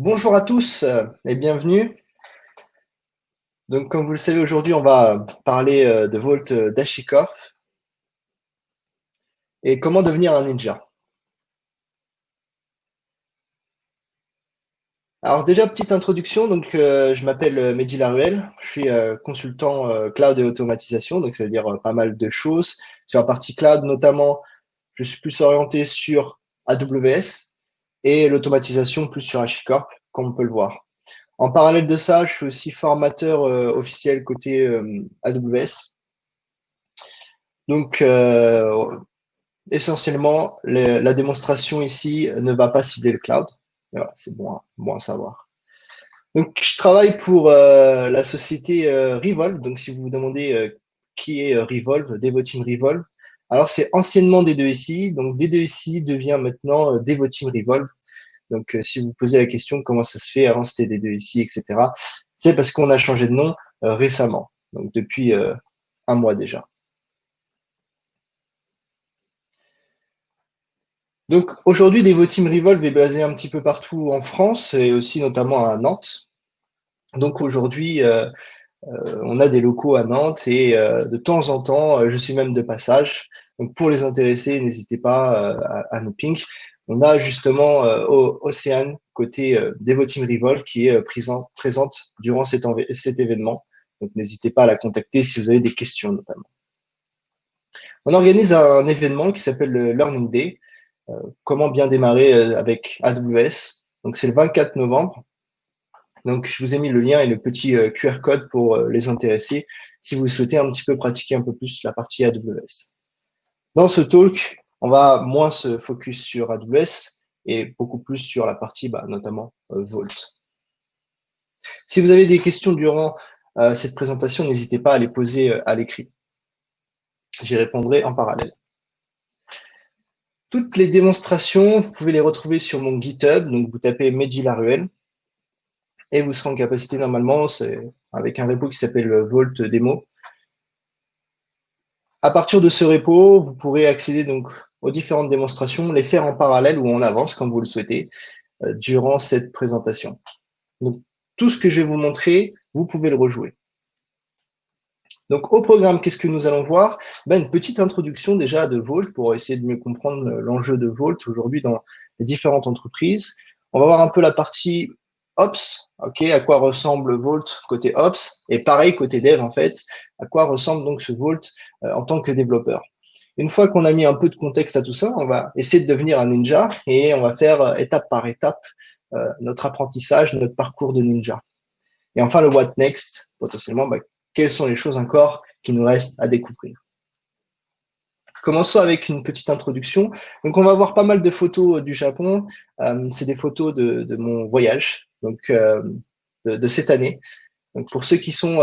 Bonjour à tous et bienvenue. Donc, comme vous le savez, aujourd'hui, on va parler de Vault d'HashiCorp et comment devenir un ninja. Alors déjà, petite introduction. Donc, je m'appelle Mehdi Laruelle. Je suis consultant cloud et automatisation. Donc, ça veut dire pas mal de choses. Sur la partie cloud, notamment, je suis plus orienté sur AWS et l'automatisation plus sur HashiCorp, comme on peut le voir. En parallèle de ça, je suis aussi formateur officiel côté AWS. Donc, essentiellement, la démonstration ici ne va pas cibler le cloud. Voilà, c'est bon à savoir. Donc, je travaille pour la société Revolve. Donc, si vous vous demandez qui est Revolve, Devoteam Revolve, alors c'est anciennement D2SI. Donc, D2SI devient maintenant Devoteam Revolve. Donc, si vous posez la question comment ça se fait, avant c'était D2SI, etc., c'est parce qu'on a changé de nom récemment. Donc, depuis un mois déjà. Donc aujourd'hui, Devoteam Revolve est basé un petit peu partout en France et aussi notamment à Nantes. Donc aujourd'hui, on a des locaux à Nantes et de temps en temps, je suis même de passage. Donc pour les intéressés, n'hésitez pas à nous ping. On a justement Océane côté Devoteam Revolve qui est présente durant cet événement. Donc n'hésitez pas à la contacter si vous avez des questions notamment. On organise un événement qui s'appelle le Learning Day. Comment bien démarrer avec AWS. Donc, c'est le 24 novembre. Donc, je vous ai mis le lien et le petit QR code pour les intéresser si vous souhaitez un petit peu pratiquer un peu plus la partie AWS. Dans ce talk, on va moins se focus sur AWS et beaucoup plus sur la partie, notamment Vault. Si vous avez des questions durant cette présentation, n'hésitez pas à les poser à l'écrit. J'y répondrai en parallèle. Toutes les démonstrations, vous pouvez les retrouver sur mon GitHub. Donc, vous tapez Mehdi Laruelle et vous serez en capacité, normalement, c'est avec un repo qui s'appelle Vault Demo. À partir de ce repo, vous pourrez accéder donc aux différentes démonstrations, les faire en parallèle ou en avance, comme vous le souhaitez, durant cette présentation. Donc, tout ce que je vais vous montrer, vous pouvez le rejouer. Donc, au programme, qu'est-ce que nous allons voir? Une petite introduction déjà de Vault pour essayer de mieux comprendre l'enjeu de Vault aujourd'hui dans les différentes entreprises. On va voir un peu la partie Ops, ok, à quoi ressemble Vault côté Ops, et pareil côté Dev en fait, à quoi ressemble donc ce Vault en tant que développeur. Une fois qu'on a mis un peu de contexte à tout ça, on va essayer de devenir un ninja et on va faire étape par étape notre apprentissage, notre parcours de ninja. Et enfin, le what next, potentiellement, quelles sont les choses encore qui nous restent à découvrir. Commençons avec une petite introduction. Donc, on va voir pas mal de photos du Japon. C'est des photos de mon voyage, donc de cette année. Donc, pour ceux qui sont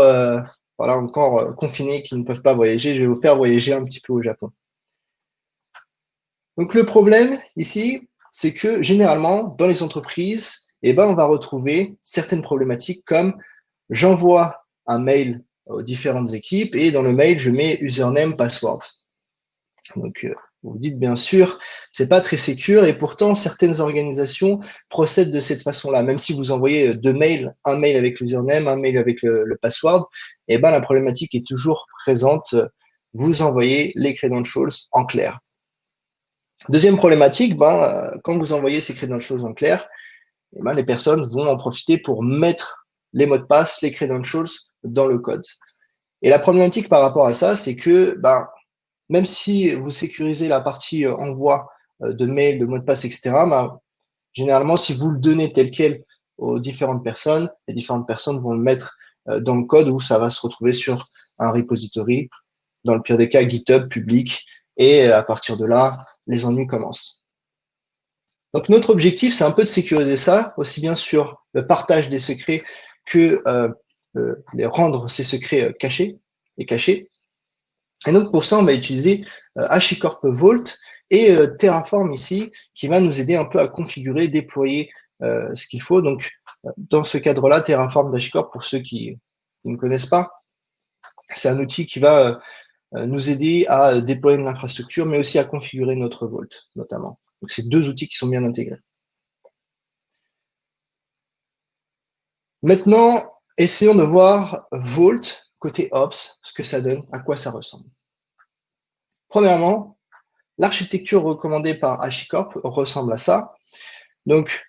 voilà, encore confinés, qui ne peuvent pas voyager, je vais vous faire voyager un petit peu au Japon. Donc, le problème ici, c'est que généralement, dans les entreprises, on va retrouver certaines problématiques comme j'envoie un mail aux différentes équipes et dans le mail, je mets username, password. Donc, vous dites bien sûr, c'est pas très sécure et pourtant certaines organisations procèdent de cette façon-là. Même si vous envoyez deux mails, un mail avec l'username, un mail avec le password, la problématique est toujours présente. Vous envoyez les credentials en clair. Deuxième problématique, quand vous envoyez ces credentials en clair, les personnes vont en profiter pour mettre les mots de passe, les credentials dans le code. Et la problématique par rapport à ça, c'est que même si vous sécurisez la partie envoi de mails, de mots de passe, etc., généralement, si vous le donnez tel quel aux différentes personnes, les différentes personnes vont le mettre dans le code où ça va se retrouver sur un repository, dans le pire des cas, GitHub public, et à partir de là, les ennuis commencent. Donc, notre objectif, c'est un peu de sécuriser ça, aussi bien sur le partage des secrets que les rendre ces secrets cachés et cachés. Et donc, pour ça, on va utiliser HashiCorp Vault et Terraform ici, qui va nous aider un peu à configurer, déployer ce qu'il faut. Donc, dans ce cadre-là, Terraform d'HashiCorp, pour ceux qui ne connaissent pas, c'est un outil qui va nous aider à déployer de l'infrastructure, mais aussi à configurer notre Vault, notamment. Donc, c'est deux outils qui sont bien intégrés. Maintenant, essayons de voir Vault côté Ops, ce que ça donne, à quoi ça ressemble. Premièrement, l'architecture recommandée par HashiCorp ressemble à ça. Donc,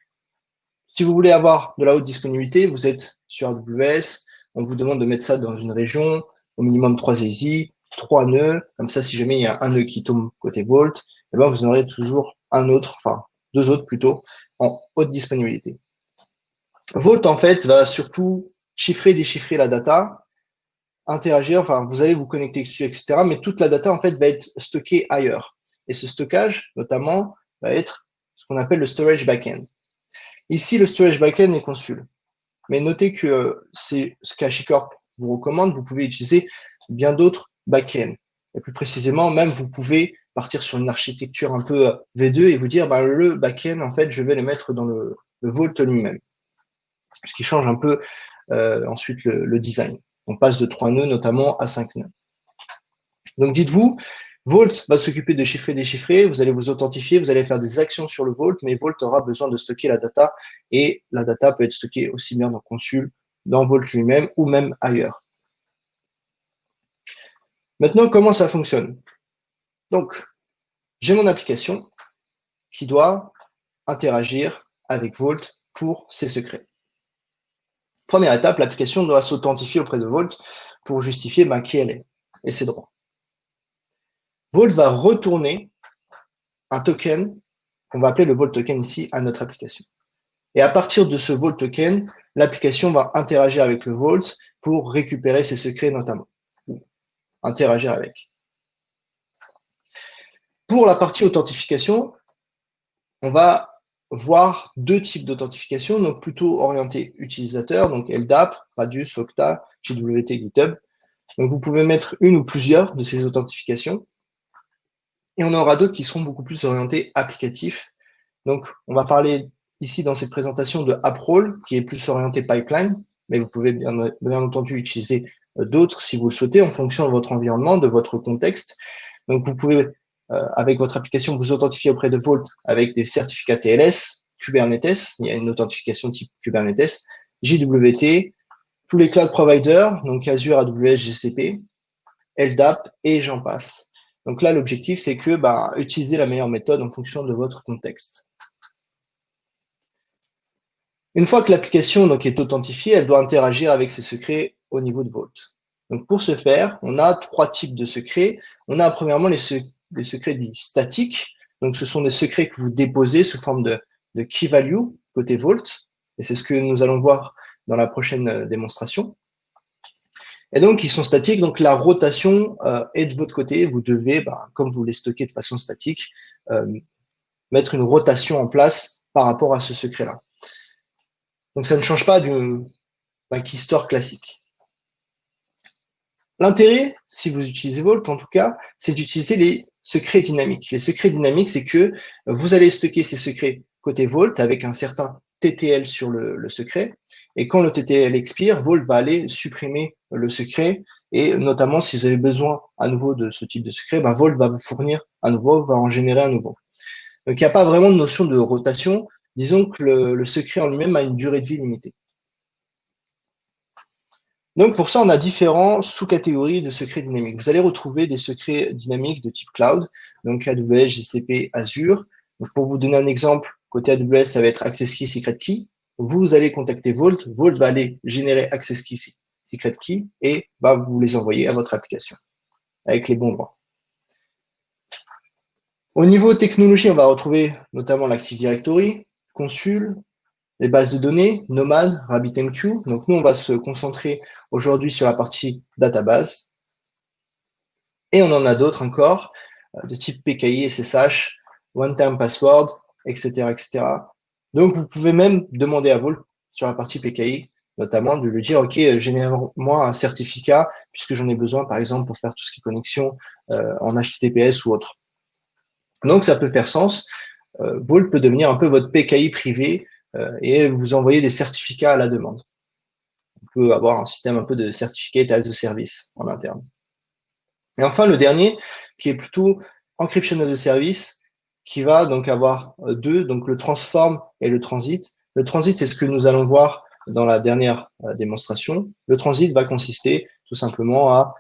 si vous voulez avoir de la haute disponibilité, vous êtes sur AWS, on vous demande de mettre ça dans une région, au minimum 3 ASI, 3 nœuds, comme ça, si jamais il y a un nœud qui tombe côté Vault, eh ben, vous aurez toujours un autre, enfin, deux autres plutôt, en haute disponibilité. Vault, en fait, va surtout chiffrer, déchiffrer la data, interagir, enfin, vous allez vous connecter dessus, etc. Mais toute la data, en fait, va être stockée ailleurs. Et ce stockage, notamment, va être ce qu'on appelle le storage backend. Ici, le storage backend est Consul. Mais notez que c'est ce qu'HashiCorp vous recommande. Vous pouvez utiliser bien d'autres backends. Et plus précisément, même, vous pouvez partir sur une architecture un peu V2 et vous dire, bah, le backend, en fait, je vais le mettre dans le Vault lui-même. Ce qui change un peu ensuite le design. On passe de 3 nœuds notamment à 5 nœuds. Donc dites-vous, Vault va s'occuper de chiffrer, déchiffrer, vous allez vous authentifier, vous allez faire des actions sur le Vault, mais Vault aura besoin de stocker la data et la data peut être stockée aussi bien dans Consul, dans Vault lui-même ou même ailleurs. Maintenant, comment ça fonctionne? Donc, j'ai mon application qui doit interagir avec Vault pour ses secrets. Première étape, l'application doit s'authentifier auprès de Vault pour justifier qui elle est et ses droits. Vault va retourner un token qu'on va appeler le Vault token ici à notre application. Et à partir de ce Vault token, l'application va interagir avec le Vault pour récupérer ses secrets notamment, ou interagir avec. Pour la partie authentification, on va voir deux types d'authentification, donc plutôt orienté utilisateur, donc LDAP, Radius, Okta, JWT, GitHub. Donc vous pouvez mettre une ou plusieurs de ces authentifications. Et on aura d'autres qui seront beaucoup plus orientés applicatifs. Donc, on va parler ici dans cette présentation de AppRole, qui est plus orienté pipeline, mais vous pouvez bien entendu utiliser d'autres si vous le souhaitez en fonction de votre environnement, de votre contexte. Donc, vous pouvez, avec votre application, vous authentifier auprès de Vault avec des certificats TLS, Kubernetes, il y a une authentification type Kubernetes, JWT, tous les cloud providers, donc Azure, AWS, GCP, LDAP et j'en passe. Donc là, l'objectif, c'est que utiliser la meilleure méthode en fonction de votre contexte. Une fois que l'application est authentifiée, elle doit interagir avec ses secrets au niveau de Vault. Donc pour ce faire, on a trois types de secrets. On a premièrement les secrets dits statiques. Donc ce sont des secrets que vous déposez sous forme de key value côté Vault. Et c'est ce que nous allons voir dans la prochaine démonstration. Et donc, ils sont statiques, donc la rotation est de votre côté. Vous devez, comme vous les stockez de façon statique, mettre une rotation en place par rapport à ce secret-là. Donc, ça ne change pas d'un key store classique. L'intérêt, si vous utilisez Vault, en tout cas, c'est d'utiliser les secrets dynamiques. Les secrets dynamiques, c'est que vous allez stocker ces secrets côté Vault avec un certain TTL sur le secret. Et quand le TTL expire, Vault va aller supprimer le secret. Et notamment, si vous avez besoin à nouveau de ce type de secret, Vault va vous fournir à nouveau, va en générer un nouveau. Donc, il n'y a pas vraiment de notion de rotation. Disons que le secret en lui-même a une durée de vie limitée. Donc, pour ça, on a différents sous-catégories de secrets dynamiques. Vous allez retrouver des secrets dynamiques de type cloud, donc AWS, GCP, Azure. Donc, pour vous donner un exemple, côté AWS, ça va être Access Key, Secret Key. Vous allez contacter Vault. Vault va aller générer Access Key, Secret Key et va vous les envoyer à votre application avec les bons droits. Au niveau technologie, on va retrouver notamment l'Active Directory, Consul, les bases de données, Nomad, RabbitMQ. Donc, nous, on va se concentrer aujourd'hui sur la partie database. Et on en a d'autres encore, de type PKI, SSH, One-Time Password, etc., etc. Donc, vous pouvez même demander à Vault sur la partie PKI, notamment de lui dire, OK, génère-moi un certificat, puisque j'en ai besoin, par exemple, pour faire tout ce qui est connexion en HTTPS ou autre. Donc, ça peut faire sens. Vault peut devenir un peu votre PKI privé et vous envoyer des certificats à la demande. On peut avoir un système un peu de certificate as a service en interne. Et enfin, le dernier, qui est plutôt encryption as a service, qui va donc avoir deux, donc le transform et le transit. Le transit, c'est ce que nous allons voir dans la dernière démonstration, le transit va consister tout simplement à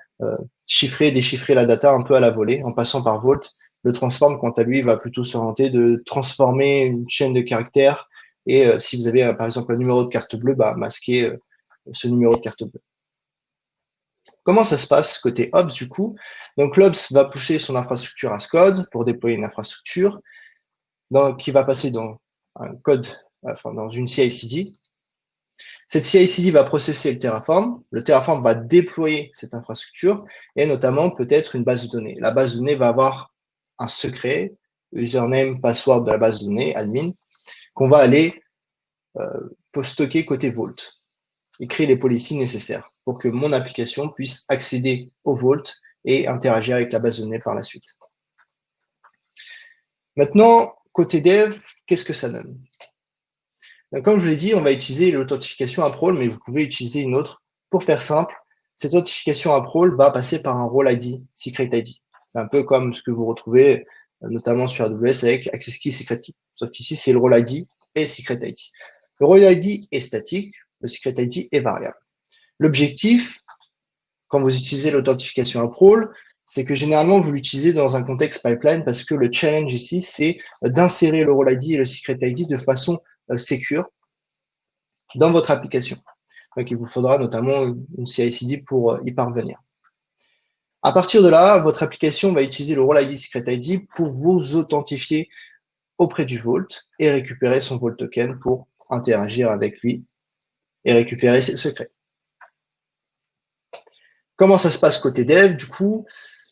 chiffrer, déchiffrer la data un peu à la volée en passant par Vault. Le transform, quant à lui, va plutôt s'orienter de transformer une chaîne de caractères et si vous avez par exemple un numéro de carte bleue, bah, masquer ce numéro de carte bleue. Comment ça se passe côté Ops du coup? Donc l'Ops va pousser son infrastructure as code pour déployer une infrastructure qui va passer dans un code, enfin dans une CI/CD. Cette CI/CD va processer le Terraform. Le Terraform va déployer cette infrastructure et notamment peut-être une base de données. La base de données va avoir un secret, username, password de la base de données, admin, qu'on va aller stocker côté Vault et créer les policies nécessaires pour que mon application puisse accéder au Vault et interagir avec la base de données par la suite. Maintenant, côté dev, qu'est-ce que ça donne? Donc, comme je vous l'ai dit, on va utiliser l'authentification à Prole, mais vous pouvez utiliser une autre. Pour faire simple, cette authentification à Prole va passer par un role ID, secret ID. C'est un peu comme ce que vous retrouvez notamment sur AWS avec Access Key, Secret Key. Sauf qu'ici, c'est le role ID et Secret ID. Le role ID est statique, le Secret ID est variable. L'objectif, quand vous utilisez l'authentification à Prole, c'est que généralement, vous l'utilisez dans un contexte pipeline parce que le challenge ici, c'est d'insérer le role ID et le Secret ID de façon secure dans votre application. Donc, il vous faudra notamment une CI/CD pour y parvenir. À partir de là, votre application va utiliser le role ID Secret ID pour vous authentifier auprès du Vault et récupérer son Vault token pour interagir avec lui et récupérer ses secrets. Comment ça se passe côté dev du coup?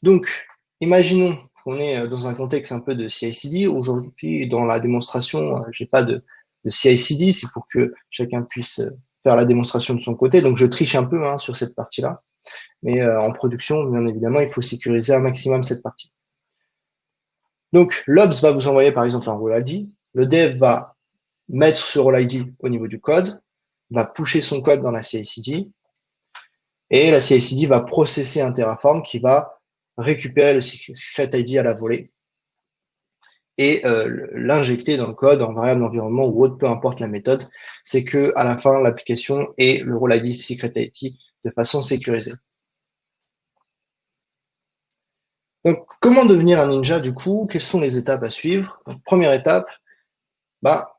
Donc, imaginons qu'on est dans un contexte un peu de CI/CD. Aujourd'hui, dans la démonstration, j'ai pas de CI/CD, c'est pour que chacun puisse faire la démonstration de son côté. Donc, je triche un peu sur cette partie-là. Mais en production, bien évidemment, il faut sécuriser un maximum cette partie. Donc, l'Obs va vous envoyer par exemple un role ID. Le dev va mettre ce role ID au niveau du code, va pusher son code dans la CI/CD. Et la CI/CD va processer un Terraform qui va récupérer le secret ID à la volée et l'injecter dans le code en variable d'environnement ou autre, peu importe la méthode. C'est que à la fin, l'application ait le role ID secret ID de façon sécurisée. Donc, comment devenir un ninja du coup? Quelles sont les étapes à suivre? Donc, première étape,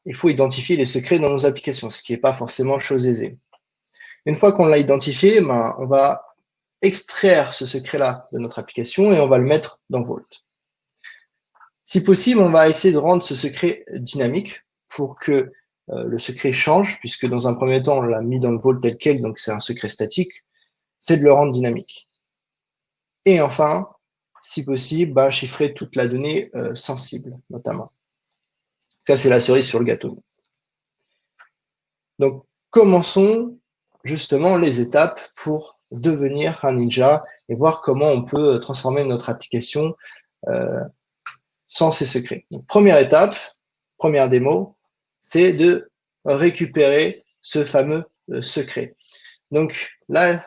il faut identifier les secrets dans nos applications, ce qui n'est pas forcément chose aisée. Une fois qu'on l'a identifié, on va extraire ce secret-là de notre application et on va le mettre dans Vault. Si possible, on va essayer de rendre ce secret dynamique pour que le secret change, puisque dans un premier temps, on l'a mis dans le Vault tel quel, donc c'est un secret statique, c'est de le rendre dynamique. Et enfin, si possible, chiffrer toute la donnée sensible, notamment. Ça, c'est la cerise sur le gâteau. Donc, commençons justement les étapes pour devenir un ninja et voir comment on peut transformer notre application sans ces secrets. Donc, première étape, première démo, c'est de récupérer ce fameux secret. Donc là,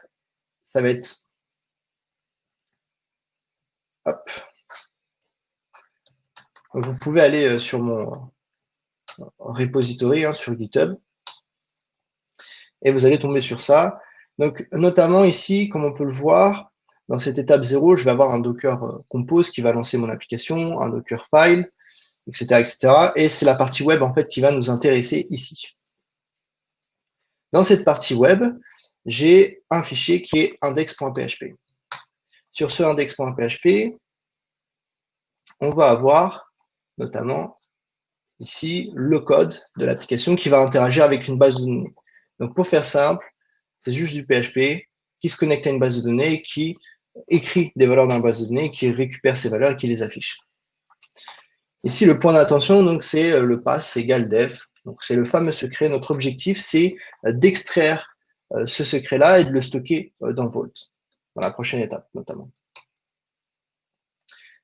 ça va être hop. Vous pouvez aller sur mon repository sur GitHub et vous allez tomber sur ça. Donc notamment ici, comme on peut le voir, dans cette étape 0, je vais avoir un Docker Compose qui va lancer mon application, un Docker File, etc., etc. Et c'est la partie web en fait qui va nous intéresser ici. Dans cette partie web, j'ai un fichier qui est index.php. Sur ce index.php, on va avoir notamment ici le code de l'application qui va interagir avec une base de données. Donc pour faire simple, c'est juste du PHP qui se connecte à une base de données, qui écrit des valeurs dans la base de données, qui récupère ces valeurs et qui les affiche. Ici, le point d'attention, donc, c'est le pass égale dev. Donc, c'est le fameux secret. Notre objectif, c'est d'extraire ce secret-là et de le stocker dans Vault, dans la prochaine étape, notamment.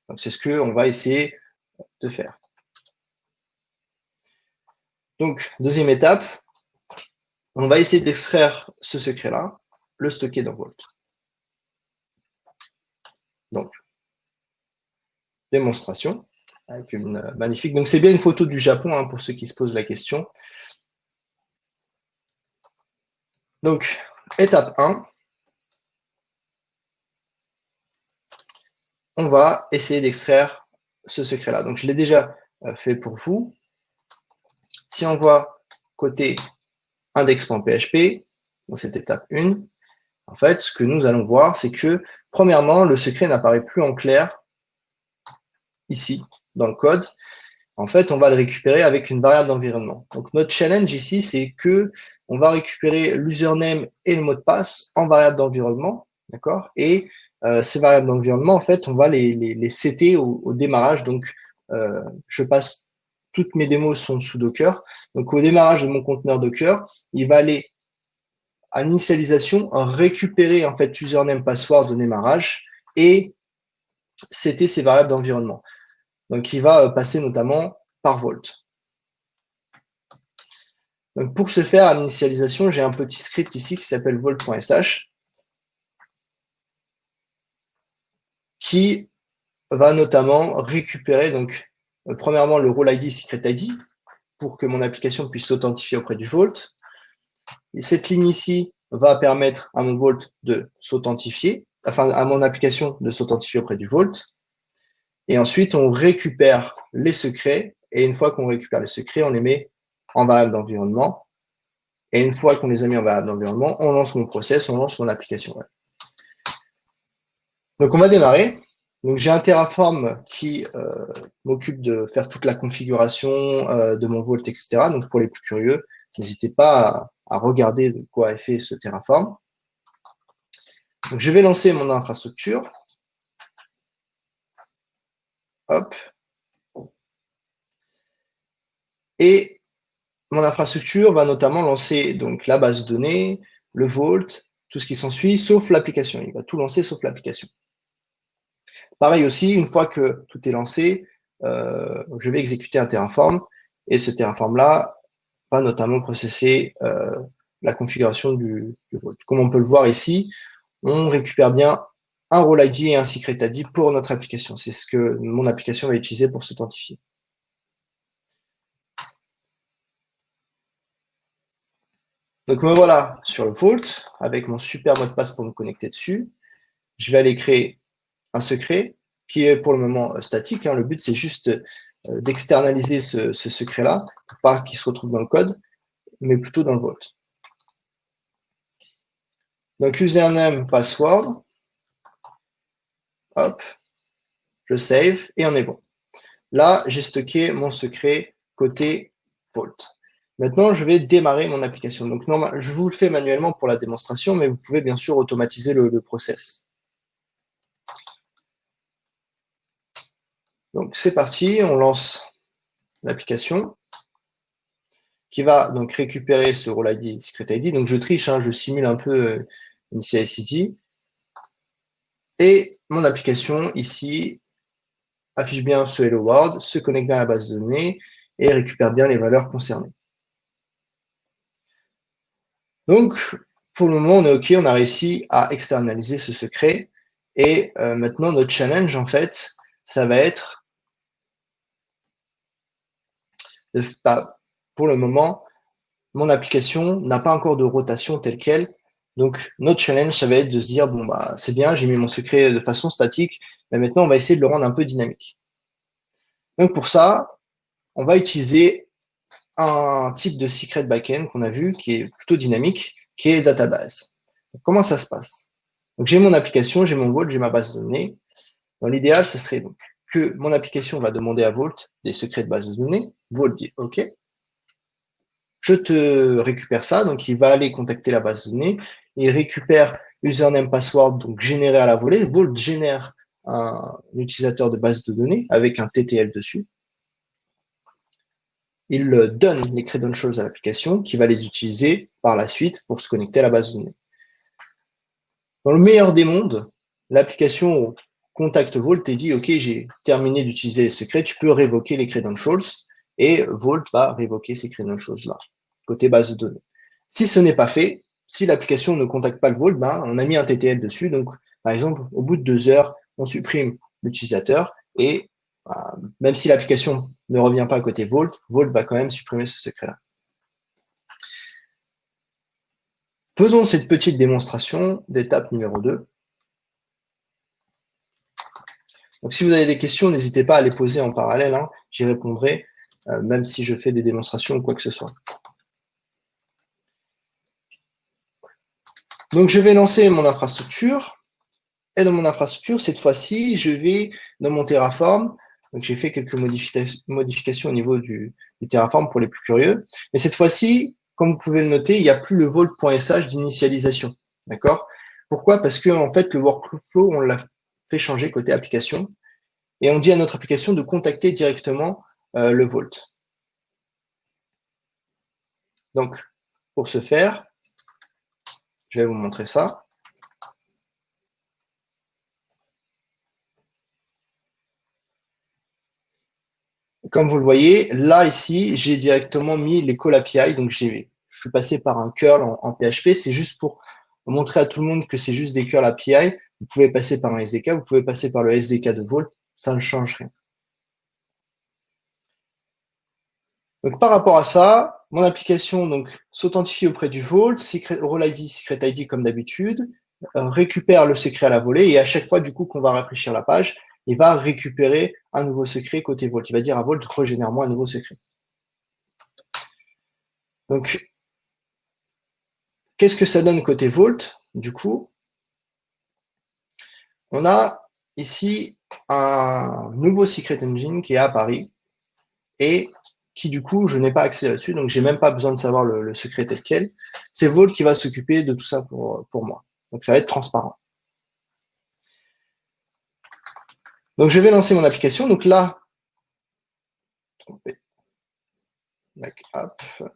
Donc, c'est ce qu'on va essayer de faire. Donc, deuxième étape, on va essayer d'extraire ce secret-là, le stocker dans Vault. Donc, démonstration avec une magnifique. Donc, c'est bien une photo du Japon pour ceux qui se posent la question. Donc, étape 1, on va essayer d'extraire ce secret-là. Donc, je l'ai déjà fait pour vous. Si on voit côté index.php, dans cette étape 1, en fait, ce que nous allons voir, c'est que, premièrement, le secret n'apparaît plus en clair ici, dans le code. En fait, on va le récupérer avec une variable d'environnement. Donc, notre challenge ici, c'est que on va récupérer l'username et le mot de passe en variable d'environnement, d'accord? Et ces variables d'environnement, en fait, on va les setter au démarrage. Donc, je passe, toutes mes démos sont sous Docker. Donc, au démarrage de mon conteneur Docker, il va aller à l'initialisation récupérer en fait username password de démarrage et setter ces variables d'environnement. Donc, il va passer notamment par Vault. Donc, pour ce faire, à l'initialisation, j'ai un petit script ici qui s'appelle vault.sh qui va notamment récupérer, donc, premièrement, le role ID, secret ID pour que mon application puisse s'authentifier auprès du Vault. Et cette ligne ici va permettre à mon Vault de s'authentifier, enfin, à mon application de s'authentifier auprès du Vault. Et ensuite, on récupère les secrets. Et une fois qu'on récupère les secrets, on les met en variable d'environnement. Et une fois qu'on les a mis en variable d'environnement, on lance mon process, on lance mon application web. Donc, on va démarrer. Donc, j'ai un Terraform qui m'occupe de faire toute la configuration de mon Vault, etc. Donc, pour les plus curieux, n'hésitez pas à regarder de quoi est fait ce Terraform. Donc, je vais lancer mon infrastructure. Hop. Et mon infrastructure va notamment lancer donc la base de données, le Vault, tout ce qui s'ensuit, sauf l'application. Il va tout lancer sauf l'application. Pareil aussi, une fois que tout est lancé, je vais exécuter un Terraform et ce Terraform-là va notamment processer la configuration du Vault. Comme on peut le voir ici, on récupère bien un role ID et un secret ID pour notre application. C'est ce que mon application va utiliser pour s'authentifier. Donc me voilà sur le Vault avec mon super mot de passe pour me connecter dessus. Je vais aller créer un secret qui est pour le moment statique. Hein. Le but, c'est juste d'externaliser ce secret-là, pas qu'il se retrouve dans le code, mais plutôt dans le Vault. Donc username, password, hop, je save et on est bon. Là, j'ai stocké mon secret côté Vault. Maintenant, je vais démarrer mon application. Donc, je vous le fais manuellement pour la démonstration, mais vous pouvez bien sûr automatiser le process. Donc, c'est parti, on lance l'application qui va donc récupérer ce role ID et secret ID. Donc, je triche, hein, je simule un peu une CI/CD. Et mon application ici affiche bien ce Hello World, se connecte bien à la base de données et récupère bien les valeurs concernées. Donc, pour le moment, on est OK, on a réussi à externaliser ce secret. Et maintenant, notre challenge, en fait, ça va être, pour le moment, mon application n'a pas encore de rotation telle quelle. Donc, notre challenge, ça va être de se dire, bon, bah, c'est bien, j'ai mis mon secret de façon statique, mais maintenant, on va essayer de le rendre un peu dynamique. Donc, pour ça, on va utiliser un type de secret backend qu'on a vu, qui est plutôt dynamique, qui est database. Donc, comment ça se passe? Donc, j'ai mon application, j'ai mon Vault, j'ai ma base de données. Dans l'idéal, ce serait donc que mon application va demander à Vault des secrets de base de données. Vault dit OK. Je te récupère ça. Donc, il va aller contacter la base de données. Il récupère username, password, donc généré à la volée. Vault génère un utilisateur de base de données avec un TTL dessus. Il donne les credentials à l'application qui va les utiliser par la suite pour se connecter à la base de données. Dans le meilleur des mondes, l'application contacte Vault et dit « Ok, j'ai terminé d'utiliser les secrets, tu peux révoquer les credentials » et Vault va révoquer ces credentials-là, côté base de données. Si ce n'est pas fait, si l'application ne contacte pas le Vault, ben, on a mis un TTL dessus. Donc, par exemple, au bout de 2 heures, on supprime l'utilisateur et même si l'application ne revient pas à côté Vault, Vault va quand même supprimer ce secret-là. Faisons cette petite démonstration d'étape numéro 2. Donc, si vous avez des questions, n'hésitez pas à les poser en parallèle, hein, j'y répondrai, même si je fais des démonstrations ou quoi que ce soit. Donc, je vais lancer mon infrastructure. Et dans mon infrastructure, cette fois-ci, je vais dans mon Terraform. Donc, j'ai fait quelques modifications au niveau du Terraform pour les plus curieux. Mais cette fois-ci, comme vous pouvez le noter, il n'y a plus le vault.sh d'initialisation. D'accord? Pourquoi? Parce que, en fait, le workflow, on l'a fait changer côté application. Et on dit à notre application de contacter directement le vault. Donc, pour ce faire, je vais vous montrer ça. Comme vous le voyez, là, ici, j'ai directement mis les call API. Donc, je suis passé par un curl en PHP. C'est juste pour montrer à tout le monde que c'est juste des curl API. Vous pouvez passer par un SDK, vous pouvez passer par le SDK de Vault. Ça ne change rien. Donc, par rapport à ça, mon application s'authentifie auprès du Vault, role ID, secret ID comme d'habitude, récupère le secret à la volée et à chaque fois, du coup, qu'on va rafraîchir la page, il va récupérer un nouveau secret côté Vault. Il va dire à Vault, régénère-moi un nouveau secret. Donc, qu'est-ce que ça donne côté Vault? Du coup, on a ici un nouveau secret engine qui est à Paris et qui, du coup, je n'ai pas accès là-dessus, donc j'ai même pas besoin de savoir le secret tel quel. C'est Vault qui va s'occuper de tout ça pour moi. Donc, ça va être transparent. Donc, je vais lancer mon application. Donc là,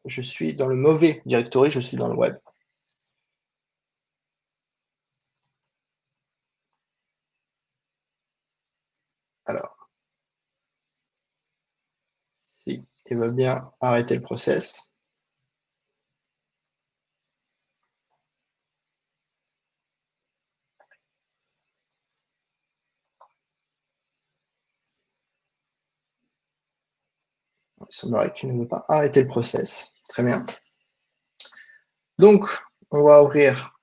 je suis dans le mauvais directory, je suis dans le web. Alors, si il va bien arrêter le process. Il semblerait qu'il ne veut pas arrêter le process. Très bien. Donc, on va ouvrir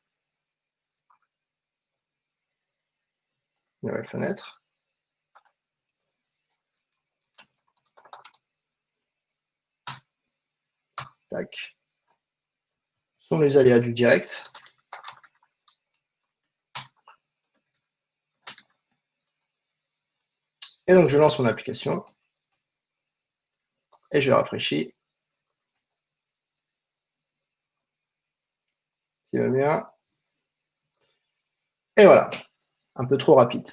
une nouvelle fenêtre. Tac. Ce sont les aléas du direct. Et donc, je lance mon application. Et je rafraîchis. S'il va bien. Et voilà. Un peu trop rapide.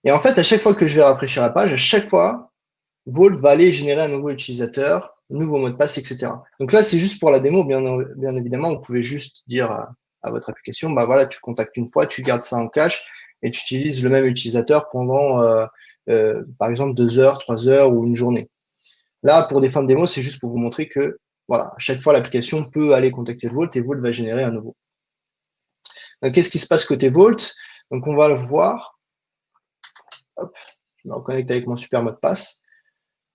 Et en fait, à chaque fois que je vais rafraîchir la page, à chaque fois, Vault va aller générer un nouveau utilisateur, un nouveau mot de passe, etc. Donc là, c'est juste pour la démo. Bien évidemment, vous pouvez juste dire à votre application, bah voilà, tu contactes une fois, tu gardes ça en cache et tu utilises le même utilisateur pendant, par exemple, 2 heures, 3 heures ou une journée. Là, pour des fins de démo, c'est juste pour vous montrer que, voilà, à chaque fois, l'application peut aller contacter Vault et Vault va générer un nouveau. Donc, qu'est-ce qui se passe côté Vault? Donc, on va le voir. Hop, je me reconnecte avec mon super mot de passe.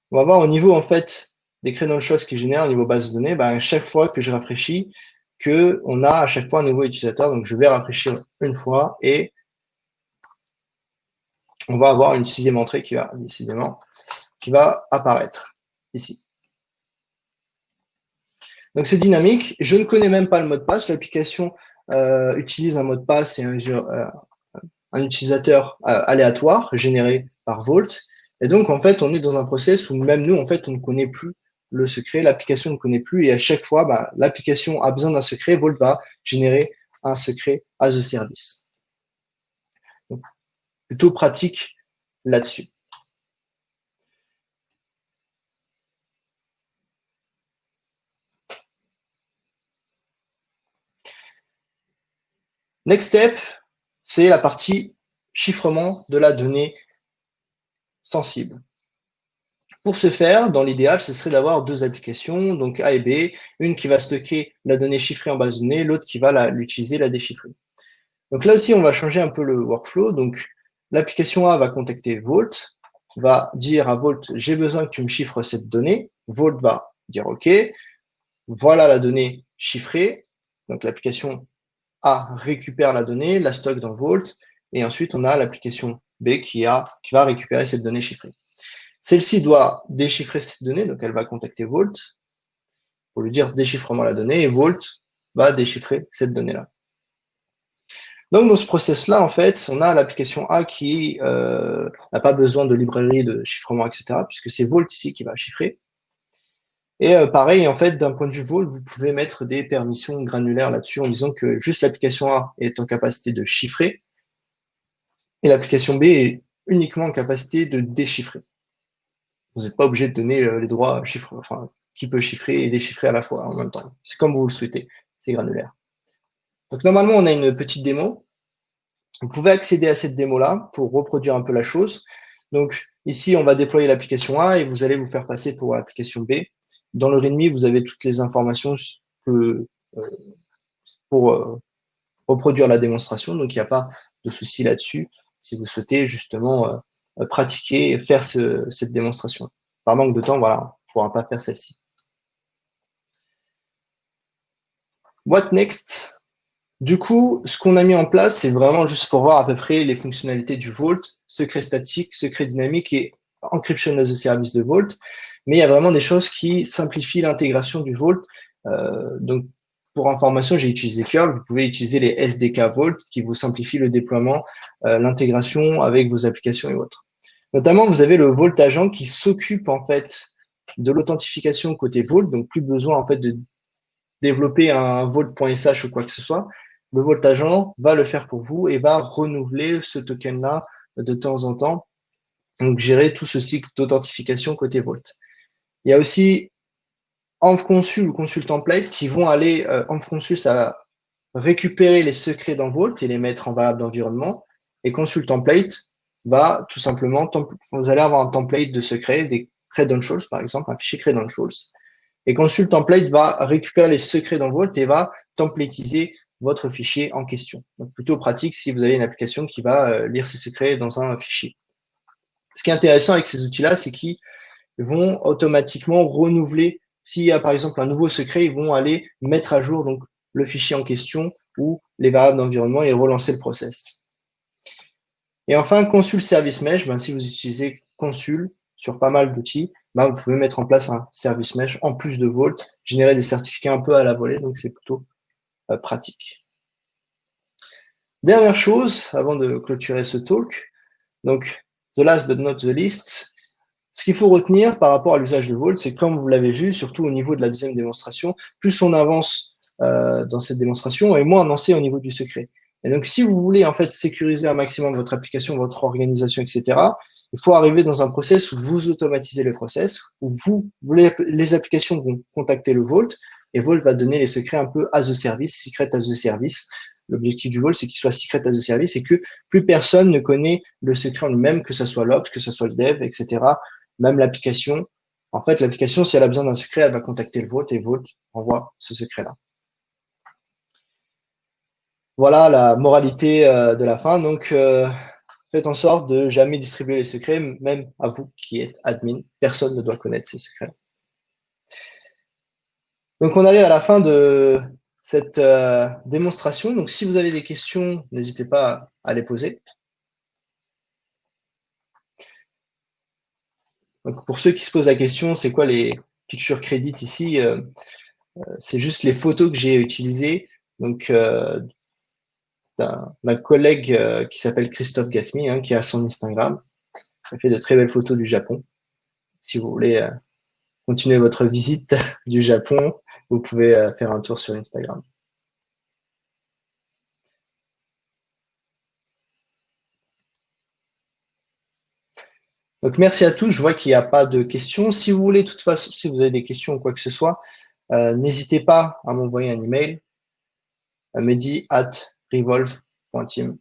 On va voir au niveau, en fait, des credentials qui génèrent au niveau base de données, à chaque fois que je rafraîchis, on a à chaque fois un nouveau utilisateur. Donc, je vais rafraîchir une fois et on va avoir une 6e entrée qui va, décidément, qui va apparaître ici. Donc, c'est dynamique. Je ne connais même pas le mot de passe. L'application utilise un mot de passe et un utilisateur aléatoire généré par Vault. Et donc, en fait, on est dans un process où même nous, en fait, on ne connaît plus le secret, l'application ne connaît plus, et à chaque fois, l'application a besoin d'un secret, Vault va générer un secret as a service. Donc, plutôt pratique là-dessus. Next step, c'est la partie chiffrement de la donnée sensible. Pour ce faire, dans l'idéal, ce serait d'avoir 2 applications, donc A et B, une qui va stocker la donnée chiffrée en base de données, l'autre qui va l'utiliser, la déchiffrer. Donc là aussi, on va changer un peu le workflow. Donc, l'application A va contacter Vault, va dire à Vault, j'ai besoin que tu me chiffres cette donnée. Vault va dire OK, voilà la donnée chiffrée. Donc, l'application A récupère la donnée, la stocke dans Vault, et ensuite on a l'application B qui va récupérer cette donnée chiffrée. Celle-ci doit déchiffrer cette donnée, donc elle va contacter Vault pour lui dire déchiffre-moi la donnée, et Vault va déchiffrer cette donnée-là. Donc, dans ce process-là, en fait, on a l'application A qui n'a pas besoin de librairie de chiffrement, etc., puisque c'est Vault ici qui va chiffrer. Et pareil, en fait, d'un point de vue Vault, vous pouvez mettre des permissions granulaires là-dessus en disant que juste l'application A est en capacité de chiffrer et l'application B est uniquement en capacité de déchiffrer. Vous n'êtes pas obligé de donner les droits chiffres, enfin, qui peut chiffrer et déchiffrer à la fois en même temps. C'est comme vous le souhaitez, c'est granulaire. Donc, normalement, on a une petite démo. Vous pouvez accéder à cette démo-là pour reproduire un peu la chose. Donc, ici, on va déployer l'application A et vous allez vous faire passer pour l'application B. Dans le README, vous avez toutes les informations pour reproduire la démonstration. Donc, il n'y a pas de souci là-dessus si vous souhaitez justement pratiquer et faire cette démonstration. Par manque de temps, voilà, on ne pourra pas faire celle-ci. What next? Du coup, ce qu'on a mis en place, c'est vraiment juste pour voir à peu près les fonctionnalités du Vault, secret statique, secret dynamique et encryption as a service de Vault. Mais il y a vraiment des choses qui simplifient l'intégration du Vault. Donc, pour information, j'ai utilisé Curl. Vous pouvez utiliser les SDK Vault qui vous simplifient le déploiement, l'intégration avec vos applications et autres. Notamment, vous avez le Vault Agent qui s'occupe en fait de l'authentification côté Vault. Donc, plus besoin en fait de développer un Vault.sh ou quoi que ce soit. Le Vault Agent va le faire pour vous et va renouveler ce token-là de temps en temps. Donc, gérer tout ce cycle d'authentification côté Vault. Il y a aussi EnvConsul ou Consul Template qui vont aller, EnvConsul, ça va récupérer les secrets dans Vault et les mettre en variable d'environnement. Et Consul Template va tout simplement, vous allez avoir un template de secrets, des credentials par exemple, un fichier credentials. Et Consul Template va récupérer les secrets dans Vault et va templatiser votre fichier en question. Donc, plutôt pratique si vous avez une application qui va lire ces secrets dans un fichier. Ce qui est intéressant avec ces outils-là, c'est qu'ils vont automatiquement renouveler. S'il y a par exemple un nouveau secret, ils vont aller mettre à jour donc le fichier en question ou les variables d'environnement et relancer le process. Et enfin, Consul Service Mesh, si vous utilisez Consul sur pas mal d'outils, vous pouvez mettre en place un service mesh en plus de Vault, générer des certificats un peu à la volée, donc c'est plutôt pratique. Dernière chose, avant de clôturer ce talk, donc the last but not the least, ce qu'il faut retenir par rapport à l'usage de Vault, c'est comme vous l'avez vu, surtout au niveau de la deuxième démonstration, plus on avance dans cette démonstration et moins on en sait au niveau du secret. Et donc, si vous voulez en fait sécuriser un maximum votre application, votre organisation, etc., il faut arriver dans un process où vous automatisez le process, où les applications vont contacter le Vault et Vault va donner les secrets un peu as a service, secret as a service. L'objectif du Vault, c'est qu'il soit secret as a service et que plus personne ne connaît le secret en lui-même, que ce soit l'ops, que ce soit le dev, etc. Même l'application. En fait, l'application, si elle a besoin d'un secret, elle va contacter le Vault et Vault envoie ce secret-là. Voilà la moralité de la fin. Donc, faites en sorte de jamais distribuer les secrets, même à vous qui êtes admin. Personne ne doit connaître ces secrets. Donc, on arrive à la fin de cette démonstration. Donc, si vous avez des questions, n'hésitez pas à les poser. Donc, pour ceux qui se posent la question, c'est quoi les picture credits ici? C'est juste les photos que j'ai utilisées. Donc, d'un collègue qui s'appelle Christophe Gasmi, qui a son Instagram. Il fait de très belles photos du Japon. Si vous voulez continuer votre visite du Japon, vous pouvez faire un tour sur Instagram. Donc, merci à tous. Je vois qu'il n'y a pas de questions. Si vous voulez, de toute façon, si vous avez des questions ou quoi que ce soit, n'hésitez pas à m'envoyer un email, mehdi@revolve.team.